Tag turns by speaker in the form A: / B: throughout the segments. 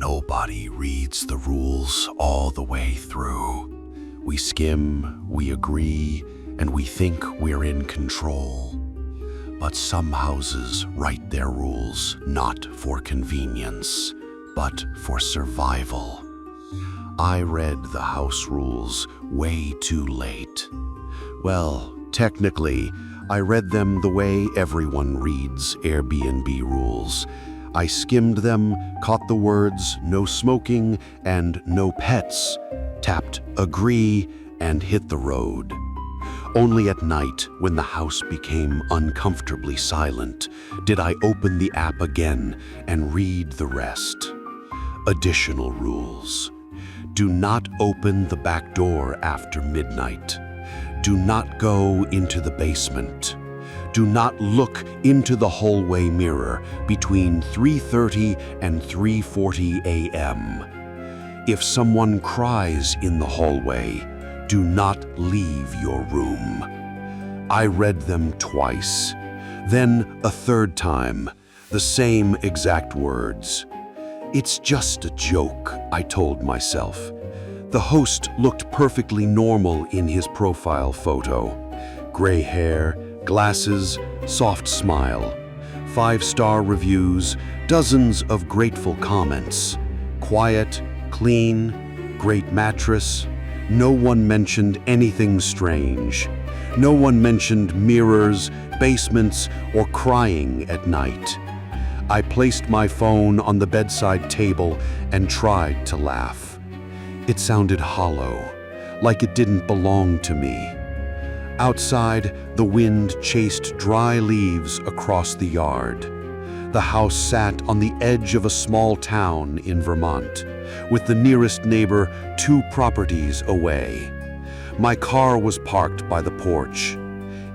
A: Nobody reads the rules all the way through. We skim, we agree, and we think we're in control. But some houses write their rules not for convenience, but for survival. I read the house rules way too late. Well, technically, I read them the way everyone reads Airbnb rules. I skimmed them, caught the words "no smoking" and "no pets," tapped "agree," and hit the road. Only at night, when the house became uncomfortably silent, did I open the app again and read the rest. Additional rules. Do not open the back door after midnight. Do not go into the basement. Do not look into the hallway mirror between 3:30 and 3:40 a.m. If someone cries in the hallway, do not leave your room. I read them twice, then a third time, the same exact words. It's just a joke, I told myself. The host looked perfectly normal in his profile photo. Gray hair, glasses, soft smile. 5-star reviews, dozens of grateful comments. Quiet, clean, great mattress. No one mentioned anything strange. No one mentioned mirrors, basements, or crying at night. I placed my phone on the bedside table and tried to laugh. It sounded hollow, like it didn't belong to me. Outside, the wind chased dry leaves across the yard. The house sat on the edge of a small town in Vermont, with the nearest neighbor 2 properties away. My car was parked by the porch.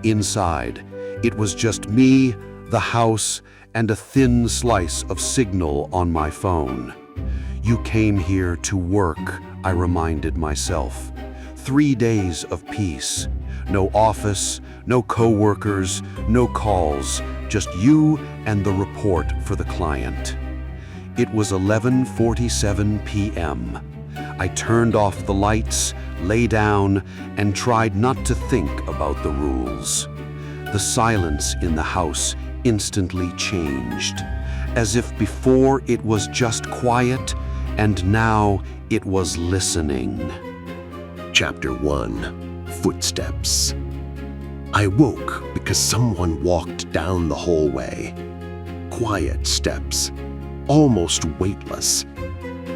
A: Inside, it was just me, the house, and a thin slice of signal on my phone. You came here to work, I reminded myself. 3 days of peace. No office, no co-workers, no calls, just you and the report for the client. It was 11:47 p.m. I turned off the lights, lay down, and tried not to think about the rules. The silence in the house instantly changed, as if before it was just quiet, and now it was listening.
B: Chapter 1. Footsteps. I woke because someone walked down the hallway. Quiet steps, almost weightless.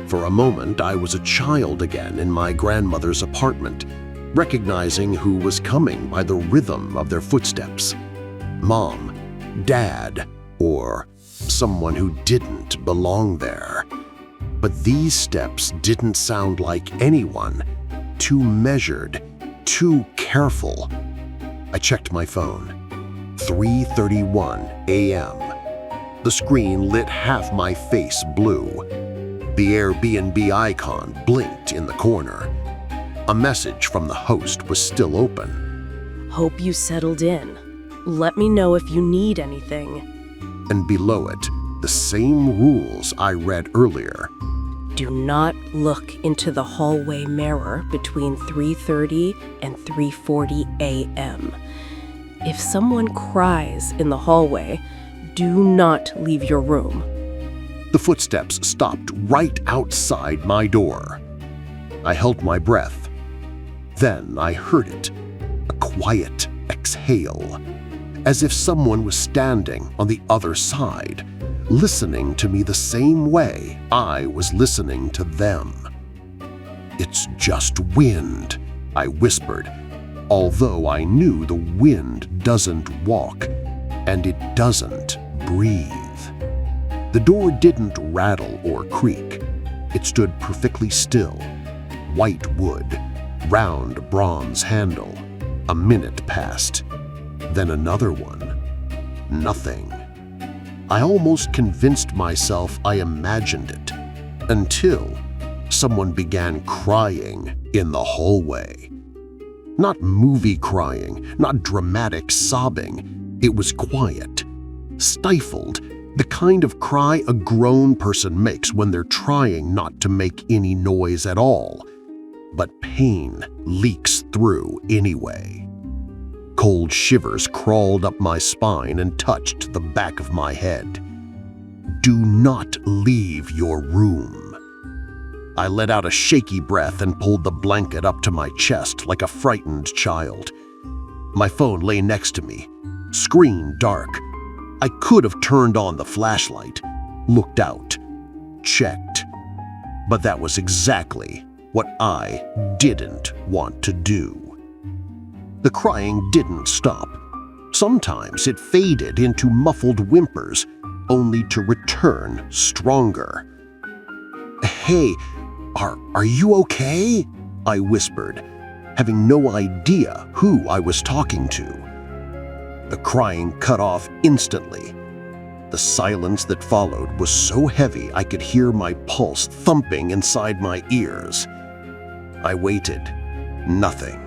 B: For a moment, I was a child again in my grandmother's apartment, recognizing who was coming by the rhythm of their footsteps. Mom, Dad, or someone who didn't belong there. But these steps didn't sound like anyone. Too measured, too careful. I checked my phone. 3:31 a.m. The screen lit half my face blue. The Airbnb icon blinked in the corner. A message from the host was still open.
C: Hope you settled in. Let me know if you need anything.
B: And below it, the same rules I read earlier.
C: Do not look into the hallway mirror between 3:30 and 3:40 a.m. If someone cries in the hallway, do not leave your room.
B: The footsteps stopped right outside my door. I held my breath. Then I heard it, a quiet exhale, as if someone was standing on the other side, listening to me the same way I was listening to them. It's just wind, I whispered, although I knew the wind doesn't walk and it doesn't breathe. The door didn't rattle or creak. It stood perfectly still. White wood, round bronze handle. A minute passed. Then another one. Nothing. I almost convinced myself I imagined it, until someone began crying in the hallway. Not movie crying, not dramatic sobbing. It was quiet, stifled, The kind of cry a grown person makes when they're trying not to make any noise at all. But pain leaks through anyway. Cold shivers crawled up my spine and touched the back of my head. Do not leave your room. I let out a shaky breath and pulled the blanket up to my chest like a frightened child. My phone lay next to me, screen dark. I could have turned on the flashlight, looked out, checked. But that was exactly what I didn't want to do. The crying didn't stop. Sometimes it faded into muffled whimpers, only to return stronger. "Hey, are you okay?" I whispered, having no idea who I was talking to. The crying cut off instantly. The silence that followed was so heavy I could hear my pulse thumping inside my ears. I waited. Nothing.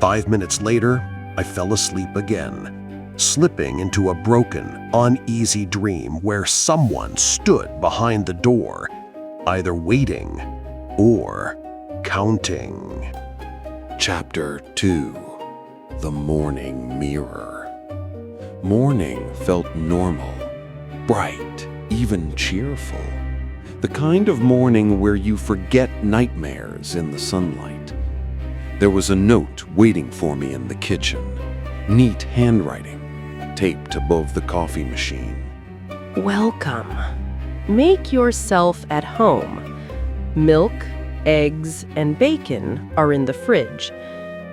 B: 5 minutes later, I fell asleep again, slipping into a broken, uneasy dream where someone stood behind the door, either waiting or counting.
A: Chapter 2. The Morning Mirror. Morning felt normal, bright, even cheerful. The kind of morning where you forget nightmares in the sunlight. There was a note waiting for me in the kitchen. Neat handwriting, taped above the coffee machine.
C: Welcome. Make yourself at home. Milk, eggs, and bacon are in the fridge.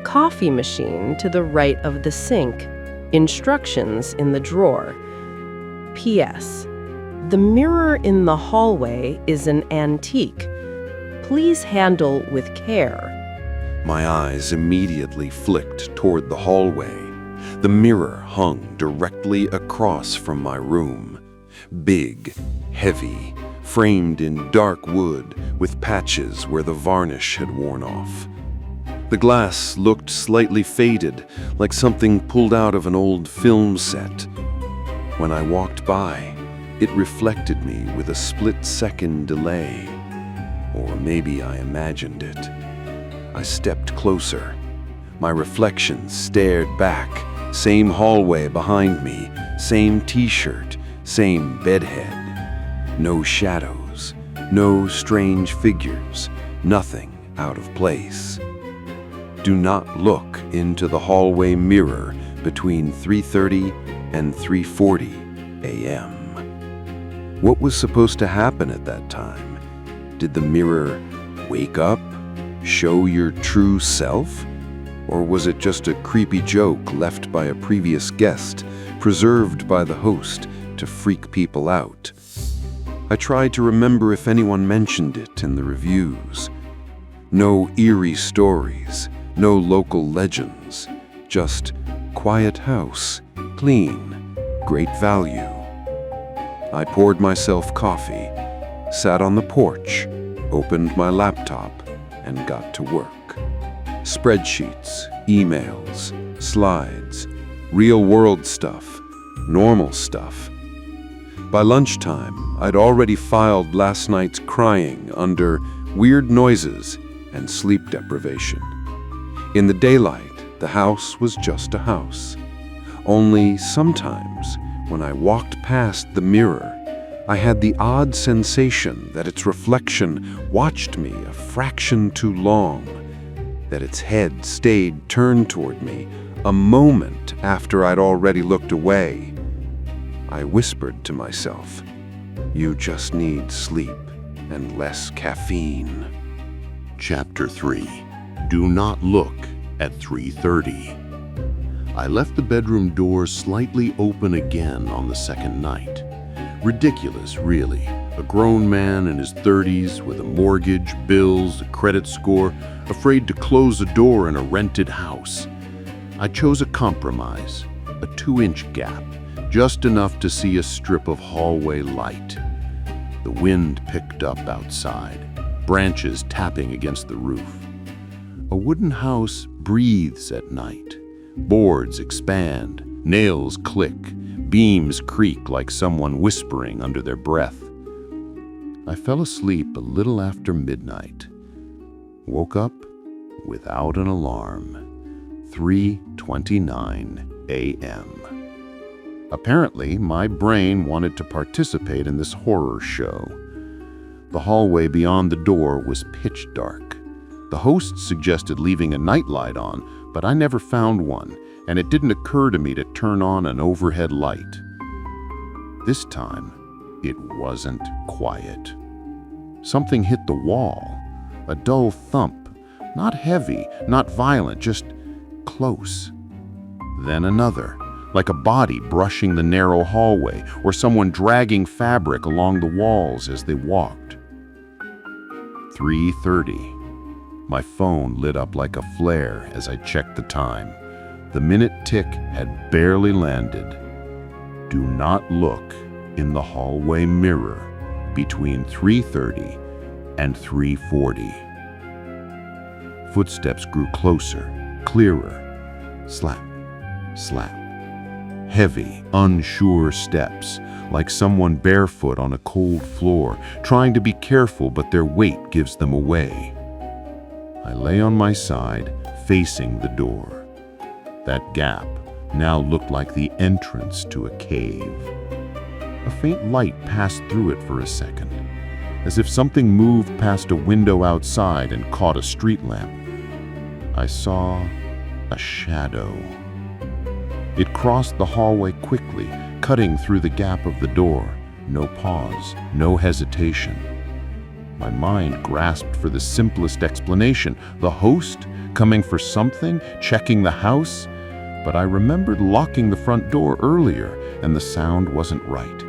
C: Coffee machine to the right of the sink. Instructions in the drawer. P.S. The mirror in the hallway is an antique. Please handle with care.
A: My eyes immediately flicked toward the hallway. The mirror hung directly across from my room. Big, heavy, framed in dark wood with patches where the varnish had worn off. The glass looked slightly faded, like something pulled out of an old film set. When I walked by, it reflected me with a split-second delay. Or maybe I imagined it. I stepped closer. My reflection stared back. Same hallway behind me, same t-shirt, same bedhead. No shadows, no strange figures, nothing out of place. Do not look into the hallway mirror between 3:30 and 3:40 a.m. What was supposed to happen at that time? Did the mirror wake up, show your true self? Or was it just a creepy joke left by a previous guest, preserved by the host to freak people out? I tried to remember if anyone mentioned it in the reviews. No eerie stories, no local legends, just quiet house, clean, great value. I poured myself coffee, sat on the porch, opened my laptop, and got to work. Spreadsheets, emails, slides, real-world stuff, normal stuff. By lunchtime, I'd already filed last night's crying under weird noises and sleep deprivation. In the daylight, the house was just a house. Only sometimes, when I walked past the mirror, I had the odd sensation that its reflection watched me a fraction too long, that its head stayed turned toward me a moment after I'd already looked away. I whispered to myself, "You just need sleep and less caffeine."
D: Chapter 3. Do not look at 3:30. I left the bedroom door slightly open again on the second night. Ridiculous, really. A grown man in his 30s with a mortgage, bills, a credit score, afraid to close a door in a rented house. I chose a compromise, a 2-inch gap, just enough to see a strip of hallway light. The wind picked up outside, branches tapping against the roof. A wooden house breathes at night. Boards expand, nails click, beams creak like someone whispering under their breath. I fell asleep a little after midnight. Woke up without an alarm. 3:29 a.m. Apparently, my brain wanted to participate in this horror show. The hallway beyond the door was pitch dark. The host suggested leaving a nightlight on, but I never found one, and it didn't occur to me to turn on an overhead light. This time, it wasn't quiet. Something hit the wall, a dull thump, not heavy, not violent, just close. Then another, like a body brushing the narrow hallway or someone dragging fabric along the walls as they walked. 3:30. My phone lit up like a flare as I checked the time. The minute tick had barely landed. Do not look in the hallway mirror between 3:30 and 3:40. Footsteps grew closer, clearer. Slap, slap. Heavy, unsure steps, like someone barefoot on a cold floor, trying to be careful, but their weight gives them away. I lay on my side, facing the door. That gap now looked like the entrance to a cave. A faint light passed through it for a second, as if something moved past a window outside and caught a street lamp. I saw a shadow. It crossed the hallway quickly, cutting through the gap of the door. No pause, no hesitation. My mind grasped for the simplest explanation. The host, coming for something, checking the house. But I remembered locking the front door earlier, and the sound wasn't right.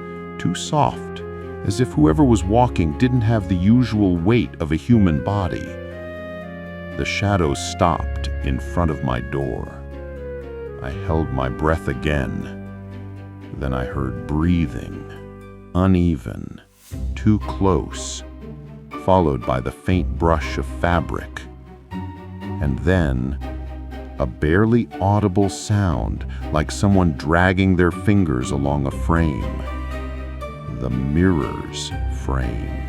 D: Too soft, as if whoever was walking didn't have the usual weight of a human body. The shadow stopped in front of my door. I held my breath again. Then I heard breathing, uneven, too close, followed by the faint brush of fabric. And then, a barely audible sound, like someone dragging their fingers along a frame. The mirror's frame.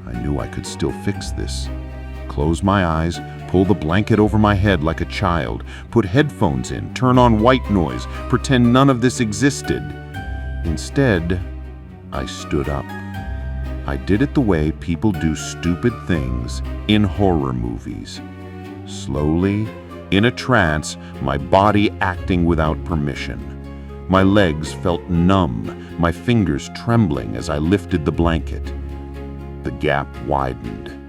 D: I knew I could still fix this. Close my eyes, pull the blanket over my head like a child, put headphones in, turn on white noise, pretend none of this existed. Instead, I stood up. I did it the way people do stupid things in horror movies. Slowly, in a trance, my body acting without permission. My legs felt numb, my fingers trembling as I lifted the blanket. The gap widened.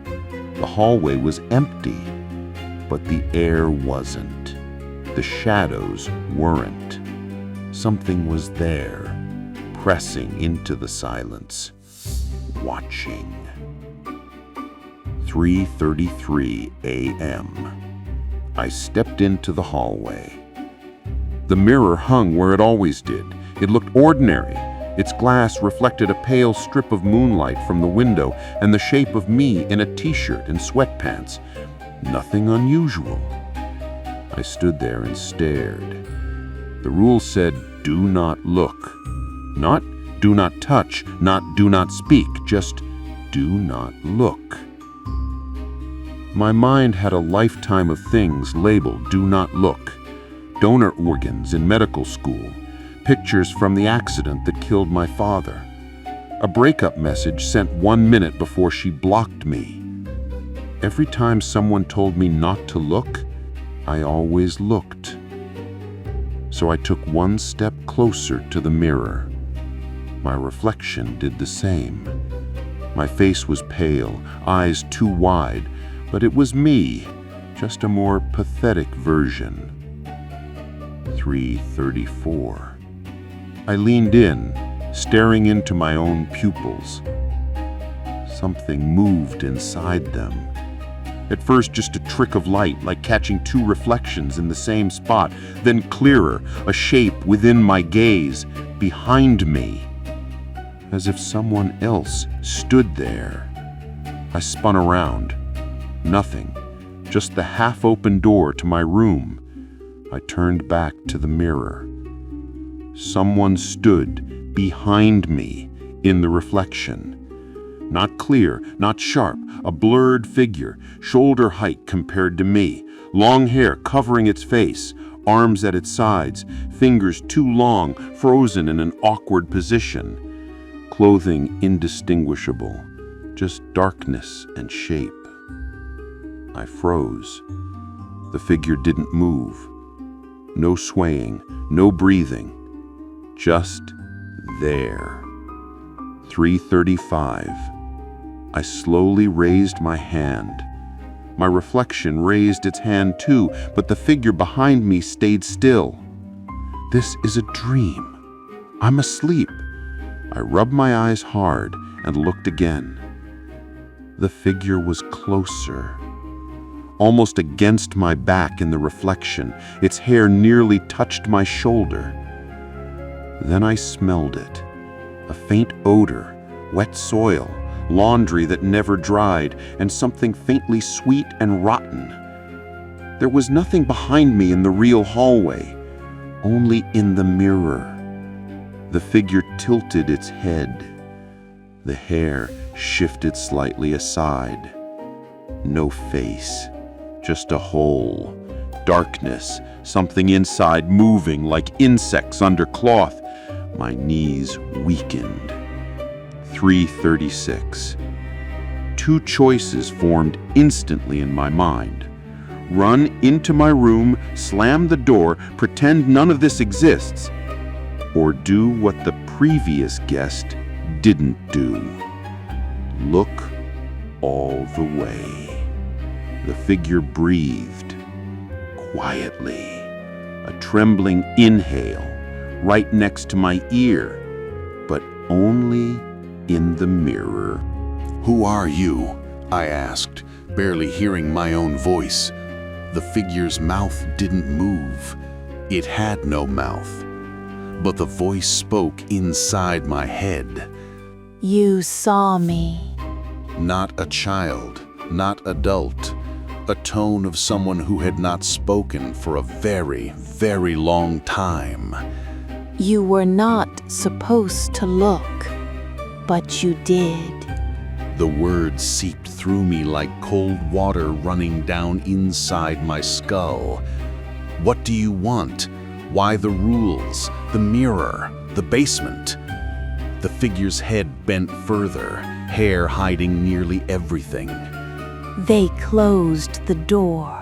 D: The hallway was empty, but the air wasn't. The shadows weren't. Something was there, pressing into the silence, watching. 3:33 a.m. I stepped into the hallway. The mirror hung where it always did. It looked ordinary. Its glass reflected a pale strip of moonlight from the window and the shape of me in a t-shirt and sweatpants. Nothing unusual. I stood there and stared. The rule said, do not look. Not do not touch, not do not speak, just do not look. My mind had a lifetime of things labeled do not look. Donor organs in medical school. Pictures from the accident that killed my father. A breakup message sent 1 minute before she blocked me. Every time someone told me not to look, I always looked. So I took one step closer to the mirror. My reflection did the same. My face was pale, eyes too wide, but it was me, just a more pathetic version. 3:34. I leaned in, staring into my own pupils. Something moved inside them. At first, just a trick of light, like catching two reflections in the same spot, then clearer, a shape within my gaze, behind me, as if someone else stood there. I spun around. Nothing, just the half-open door to my room. I turned back to the mirror. Someone stood behind me in the reflection. Not clear, not sharp, a blurred figure, shoulder height compared to me, long hair covering its face, arms at its sides, fingers too long, frozen in an awkward position. Clothing indistinguishable, just darkness and shape. I froze. The figure didn't move. No swaying, no breathing. Just there. 3:35. I slowly raised my hand. My reflection raised its hand too, but the figure behind me stayed still. This is a dream. I'm asleep. I rubbed my eyes hard and looked again. The figure was closer. Almost against my back in the reflection, its hair nearly touched my shoulder. Then I smelled it. A faint odor, wet soil, laundry that never dried, and something faintly sweet and rotten. There was nothing behind me in the real hallway, only in the mirror. The figure tilted its head. The hair shifted slightly aside. No face, just a hole, darkness, something inside moving like insects under cloth. My knees weakened. 3:36. Two choices formed instantly in my mind. Run into my room, slam the door, pretend none of this exists, or do what the previous guest didn't do. Look all the way. The figure breathed quietly, a trembling inhale right next to my ear, but only in the mirror.
A: "Who are you?" I asked, barely hearing my own voice. The figure's mouth didn't move. It had no mouth. But the voice spoke inside my head.
E: You saw me.
A: Not a child, not adult. A tone of someone who had not spoken for a very, very long time.
E: You were not supposed to look, but you did.
A: The words seeped through me like cold water running down inside my skull. What do you want? Why the rules? The mirror? The basement? The figure's head bent further, hair hiding nearly everything.
E: They closed the door.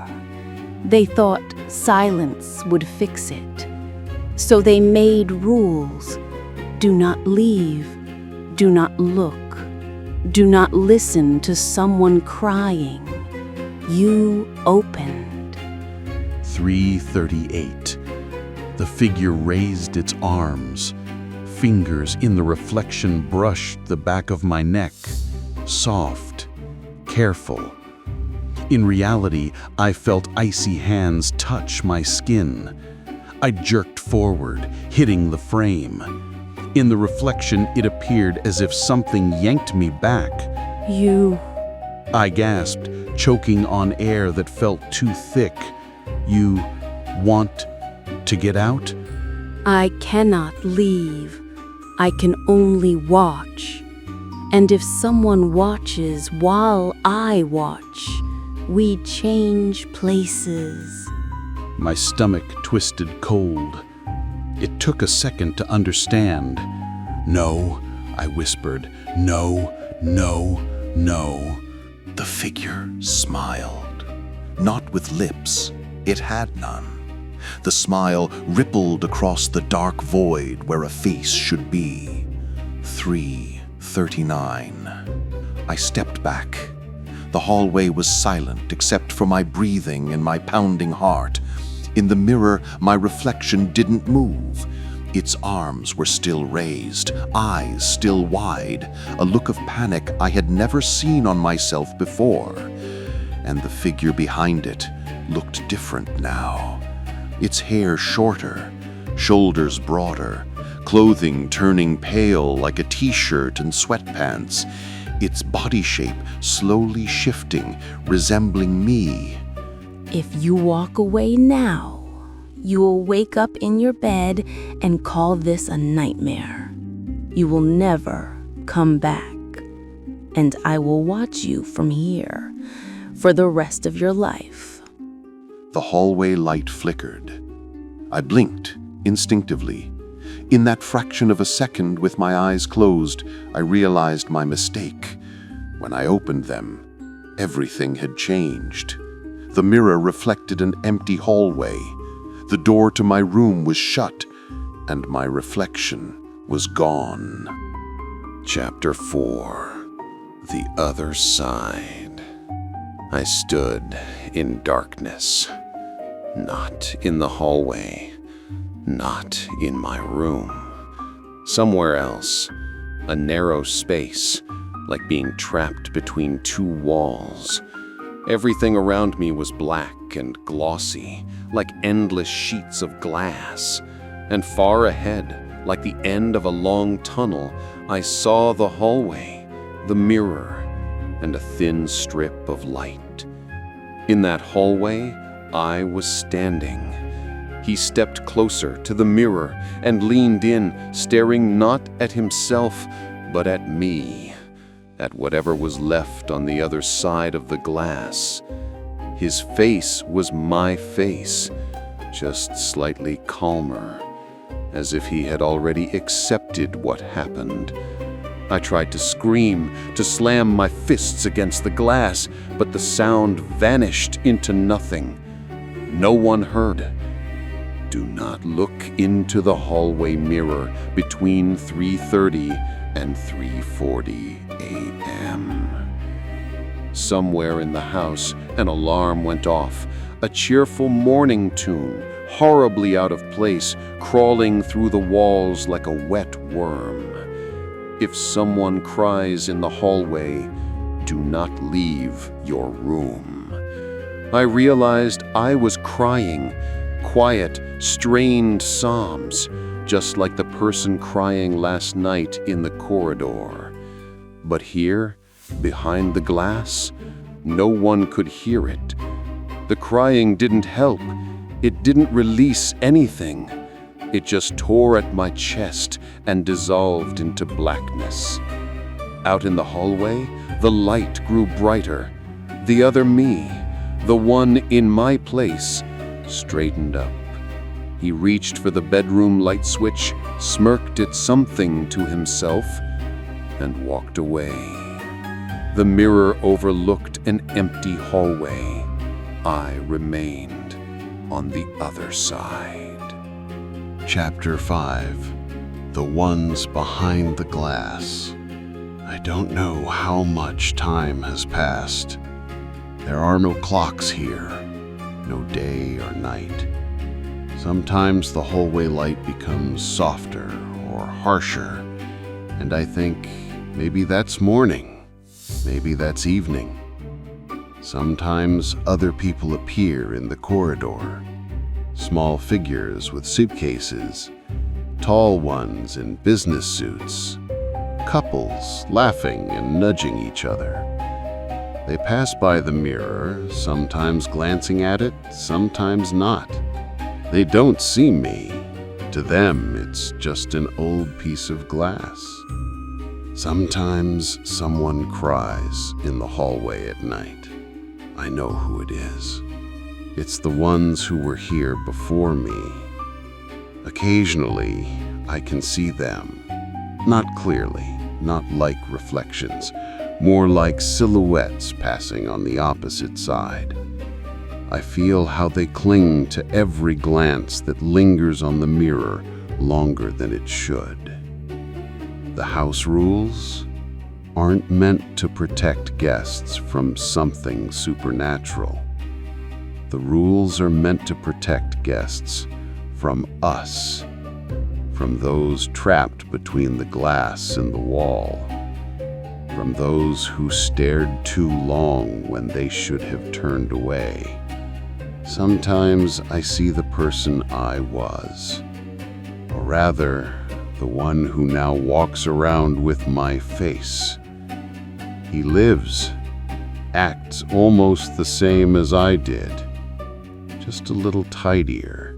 E: They thought silence would fix it. So they made rules. Do not leave. Do not look. Do not listen to someone crying. You opened.
A: 3:38. The figure raised its arms. Fingers in the reflection brushed the back of my neck. Soft, careful. In reality, I felt icy hands touch my skin. I jerked forward, hitting the frame. In the reflection, it appeared as if something yanked me back.
E: You.
A: I gasped, choking on air that felt too thick. You want to get out?
E: I cannot leave. I can only watch. And if someone watches while I watch, we change places.
A: My stomach twisted cold. It took a second to understand. "No," I whispered. "No, no, no." The figure smiled. Not with lips. It had none. The smile rippled across the dark void where a face should be. 3:39. I stepped back. The hallway was silent except for my breathing and my pounding heart. In the mirror, my reflection didn't move. Its arms were still raised, eyes still wide, a look of panic I had never seen on myself before. And the figure behind it looked different now. Its hair shorter, shoulders broader, clothing turning pale like a t-shirt and sweatpants, its body shape slowly shifting, resembling me.
E: If you walk away now, You will wake up in your bed and call this a nightmare. You will never come back, and I will watch you from here for the rest of your life.
D: The hallway light flickered. I blinked instinctively. In that fraction of a second, with my eyes closed, I realized my mistake. When I opened them, everything had changed. The mirror reflected an empty hallway. The door to my room was shut, and my reflection was gone.
A: Chapter 4. The Other Side. I stood in darkness. Not in the hallway. Not in my room. Somewhere else. A narrow space, like being trapped between two walls. Everything around me was black and glossy, like endless sheets of glass. And far ahead, like the end of a long tunnel, I saw the hallway, the mirror, and a thin strip of light. In that hallway, I was standing. He stepped closer to the mirror and leaned in, staring not at himself, but at me, at whatever was left on the other side of the glass. His face was my face, just slightly calmer, as if he had already accepted what happened. I tried to scream, to slam my fists against the glass, but the sound vanished into nothing. No one heard. Do not look into the hallway mirror between 3:30 and 3:40 a.m. Somewhere in the house, an alarm went off, a cheerful morning tune, horribly out of place, crawling through the walls like a wet worm. If someone cries in the hallway, do not leave your room. I realized I was crying, quiet, strained psalms, just like the person crying last night in the corridor. But here, behind the glass, no one could hear it. The crying didn't help. It didn't release anything. It just tore at my chest and dissolved into blackness. Out in the hallway, the light grew brighter. The other me, the one in my place, straightened up. He reached for the bedroom light switch, smirked at something to himself, and walked away. The mirror overlooked an empty hallway. I remained on the other side. Chapter 5. The Ones Behind the Glass. I don't know how much time has passed. There are no clocks here, no day or night. Sometimes the hallway light becomes softer or harsher, and I think maybe that's morning, maybe that's evening. Sometimes other people appear in the corridor. Small figures with suitcases, tall ones in business suits, couples laughing and nudging each other. They pass by the mirror, sometimes glancing at it, sometimes not. They don't see me. To them, it's just an old piece of glass. Sometimes someone cries in the hallway at night. I know who it is. It's the ones who were here before me. Occasionally, I can see them. Not clearly, not like reflections, more like silhouettes passing on the opposite side. I feel how they cling to every glance that lingers on the mirror longer than it should. The house rules aren't meant to protect guests from something supernatural. The rules are meant to protect guests from us, from those trapped between the glass and the wall, from those who stared too long when they should have turned away. Sometimes I see the person I was, or rather, the one who now walks around with my face. He lives, acts almost the same as I did, just a little tidier,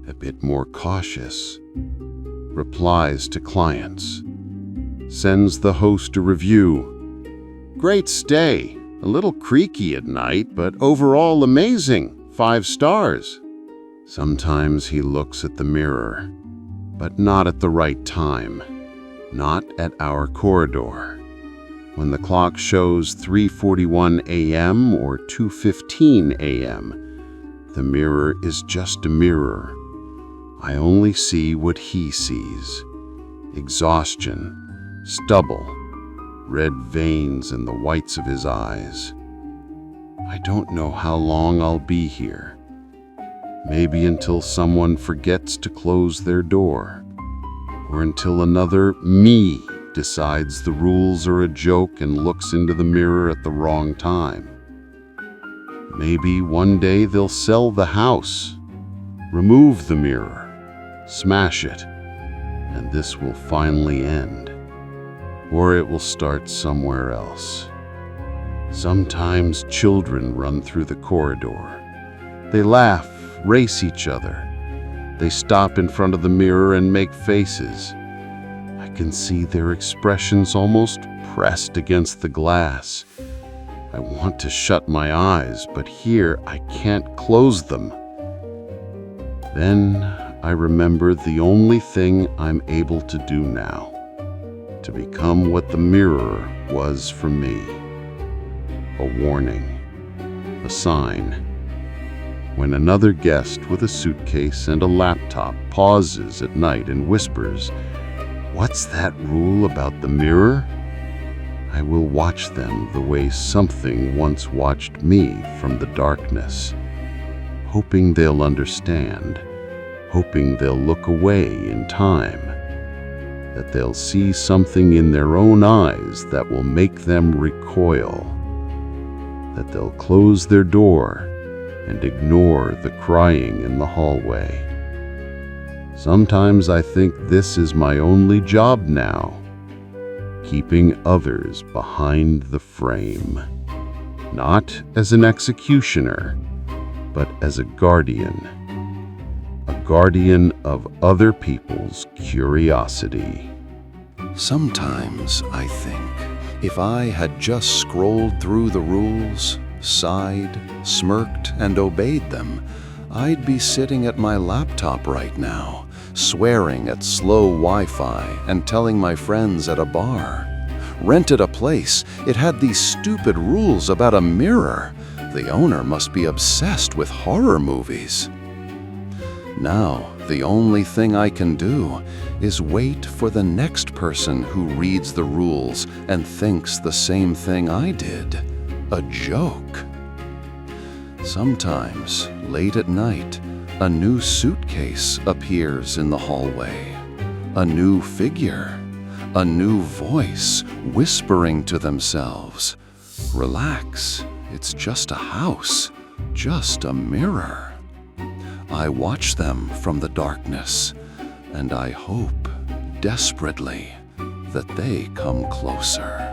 D: a bit more cautious, replies to clients, sends the host a review. Great stay, a little creaky at night, but overall amazing, 5 stars. Sometimes he looks at the mirror, but not at the right time, not at our corridor. When the clock shows 3:41 a.m. or 2:15 a.m., the mirror is just a mirror. I only see what he sees. Exhaustion, stubble, red veins in the whites of his eyes. I don't know how long I'll be here. Maybe until someone forgets to close their door, or until another me decides the rules are a joke and looks into the mirror at the wrong time. Maybe one day they'll sell the house, remove the mirror, smash it, and this will finally end. Or it will start somewhere else. Sometimes children run through the corridor. They laugh, race each other. They stop in front of the mirror and make faces. I can see their expressions almost pressed against the glass. I want to shut my eyes, but here I can't close them. Then I remember the only thing I'm able to do now, to become what the mirror was for me. A warning, a sign. When another guest with a suitcase and a laptop pauses at night and whispers, "What's that rule about the mirror?" I will watch them the way something once watched me from the darkness, hoping they'll understand, hoping they'll look away in time, that they'll see something in their own eyes that will make them recoil, that they'll close their door and ignore the crying in the hallway. Sometimes I think this is my only job now, keeping others behind the frame, not as an executioner, but as a guardian of other people's curiosity.
A: Sometimes I think, if I had just scrolled through the rules, sighed, smirked, and obeyed them, I'd be sitting at my laptop right now, swearing at slow Wi-Fi and telling my friends at a bar. Rented a place, it had these stupid rules about a mirror. The owner must be obsessed with horror movies. Now, the only thing I can do is wait for the next person who reads the rules and thinks the same thing I did. A joke. Sometimes, late at night, a new suitcase appears in the hallway. A new figure. A new voice whispering to themselves, "Relax, it's just a house, just a mirror." I watch them from the darkness, and I hope, desperately, that they come closer.